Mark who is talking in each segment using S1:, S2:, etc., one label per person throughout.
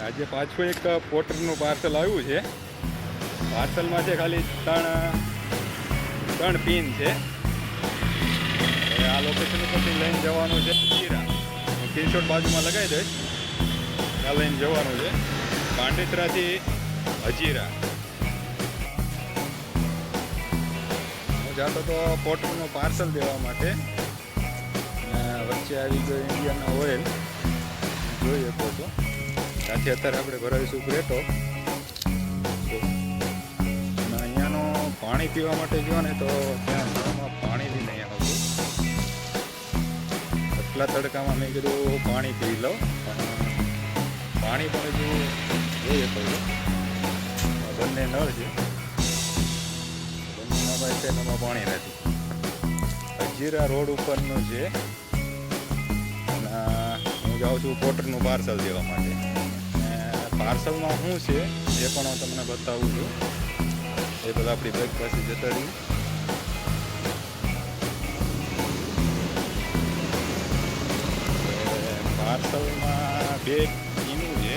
S1: આજે પાછું એક પોટરનું પાર્સલ આવ્યું છે. પાર્સલમાં છે ખાલી ત્રણ પિન છે. હવે આ લોકેશન ઉપરથી લઈને જવાનું છે હજીરા. હું સ્ક્રીનશોટ બાજુમાં લગાવી દઈશ. ત્યાં લઈને જવાનું છે પાંડેસરાથી હજીરા. હું જતો તો પોટરનું પાર્સલ દેવા માટે. વચ્ચે આવી ગયો ઇન્ડિયન ઓઇલ, જોઈ શકો છો. ત્યાંથી અત્યારે આપણે ભરાવીશું પ્લેટો. અને અહીંયાનું પાણી પીવા માટે ગયો ને તો ત્યાં ઘરમાં પાણી બી નહીં આવતું. એટલા તડકામાં મેં કીધું પાણી પી લઉં, પણ પાણી પણ હજુ જોઈએ તો બંને નળ છે, બંનેમાં ભાઈ છે, એમાં પાણી નથી. હજીરા રોડ ઉપરનું છે. હું જાઉં છું પોટરનું પાર્સલ દેવા માટે. પાર્સલમાં શું છે એ પણ હું તમને બતાવું છું. એ બધા આપણી બેગ પાસે જતા રહીએ. પાર્સલમાં બે પીનું છે,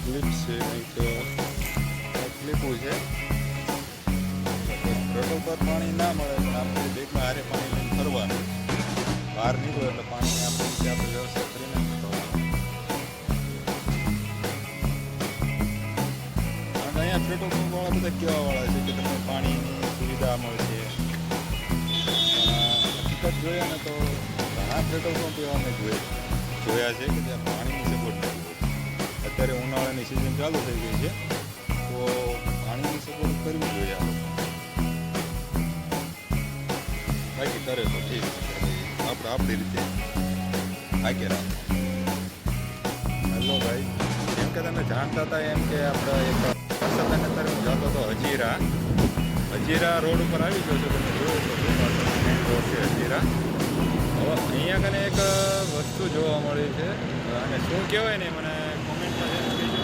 S1: ક્લિપ્સ છે, કંઈક ક્લિપું છે. રોડ ઉપર પાણી ના મળે પણ આપણે બેગમાં હારે પાણી લઈને ફરવાનું. બહાર નીકળો એટલે પાણી આપણે વ્યવસ્થા કરીને અને અહીંયા પેટ્રોલ પંપવાળા બધા કહેવાવાળા છે કે તમને પાણીની સુવિધા મળશે. હકીકત જોઈએ ને તો ઘણા પેટ્રોલ પંપ એવા મેં જોયા છે કે જ્યાં પાણીની સગવડ નથી હોતી. અત્યારે ઉનાળાની સિઝન ચાલુ થઈ ગઈ છે તો પાણીની સગવડ કરવી જોઈએ આ લોકો. બાકી કરે તો ઠીક, આપણે આપણી રીતે આગળ રાખો. હેલો ભાઈ, જેમ કે તમે જાણતા હતા એમ કે આપણે એક અત્યારે હું જતો હતો હજીરા રોડ ઉપર આવી ગયો છું. તમે જોયો છો મેઇન રોડ છે હજીરા. હવે અહીંયા કને એક વસ્તુ જોવા મળી છે, અને શું કહેવાય ને મને કોમેન્ટમાં જેમ કહેજો.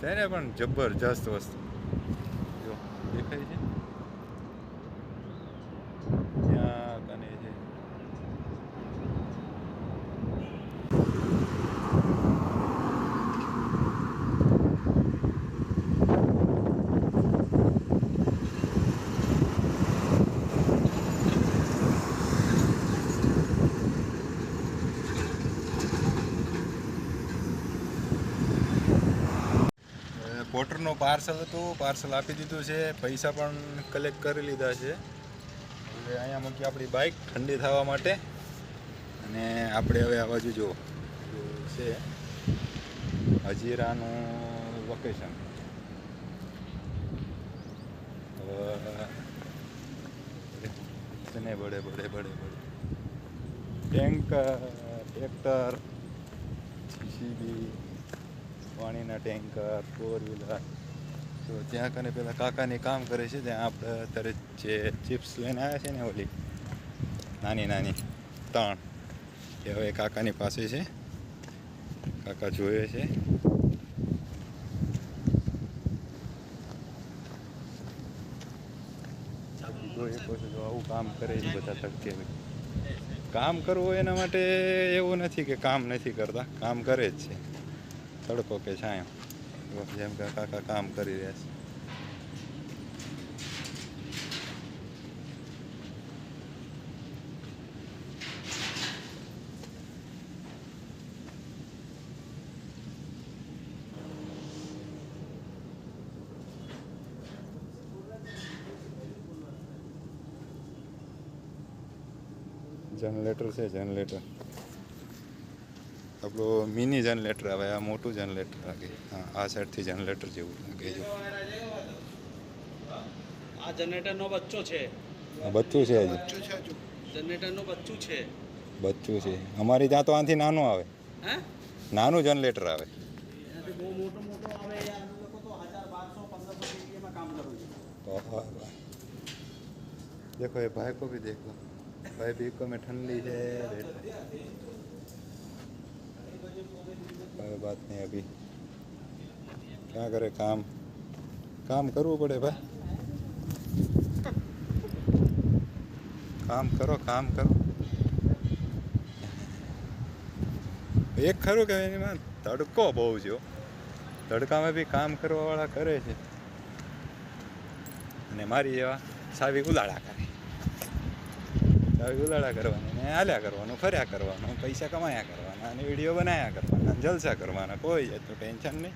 S1: છે ને પણ જબરજસ્ત વસ્તુ જો દેખાય છે ત્યાં કને છે. પોટરનું પાર્સલ હતું, પાર્સલ આપી દીધું છે, પૈસા પણ કલેક્ટ કરી લીધા છે. હવે અહીંયા મૂકી આપણી બાઇક ઠંડી થવા માટે. અને આપણે હવે આ બાજુ જો છે હજીરાનું લોકેશન. ને બડે ટેન્કર, ટ્રેક્ટર, જીસીબી, પાણીના ટેન્કર, ફોર વ્હીલર. તો ત્યાં કને પેલા કાકાની કામ કરે છે. ત્યાં આપણે અત્યારે જે ચિપ્સ લઈને આવ્યા છે ને ઓલી નાની 3, એ હવે કાકાની પાસે છે. કાકા જોવે છે. જો આવું કામ કરે છે બધા થકે. કામ કરવું એના માટે એવું નથી કે કામ નથી કરતા, કામ કરે જ છે. તડકો કે છાંયો, જેમ કે કાકા કામ કરી રહ્યા છે. જનરેટર છે, જનરેટર આપણું મિની જનરેટર આવે. આ મોટું જનરેટર લાગે. હા, આ સાઈડથી જનરેટર જેવું લાગે છે.
S2: આ જનરેટરનો બચ્ચો છે.
S1: બચ્ચું છે હજી.
S2: જનરેટરનું બચ્ચું છે.
S1: બચ્ચું છે. અમારી ત્યાં તો આનાથી નાનું આવે.
S2: હે?
S1: નાનું જનરેટર આવે.
S2: એનાથી બહુ મોટો આવે યાર. લોકો તો 1200-1500 સીપીએમાં કામ કરું છે.
S1: તો देखो ये भाई को भी देखो, भाई भी को में ठंडी है. बात नहीं अभी क्या करे काम काम करવું પડે ભાઈ કામ કરો એક ખરું કે એમાં તડકો બહુ છે હો. તડકામાં બી કામ કરવાવાળા કરે છે અને મારી જેવા સાવી ઉલાળા કરે સાવી ઉલાળા કરવાની ને હાલ્યા કરવાનું ફર્યા કરવાનું પૈસા કમાયા કરવાના અને વિડીયો બનાવ્યા કરવાના જલસા કરવાના કોઈ જાતનું ટેન્શન નહીં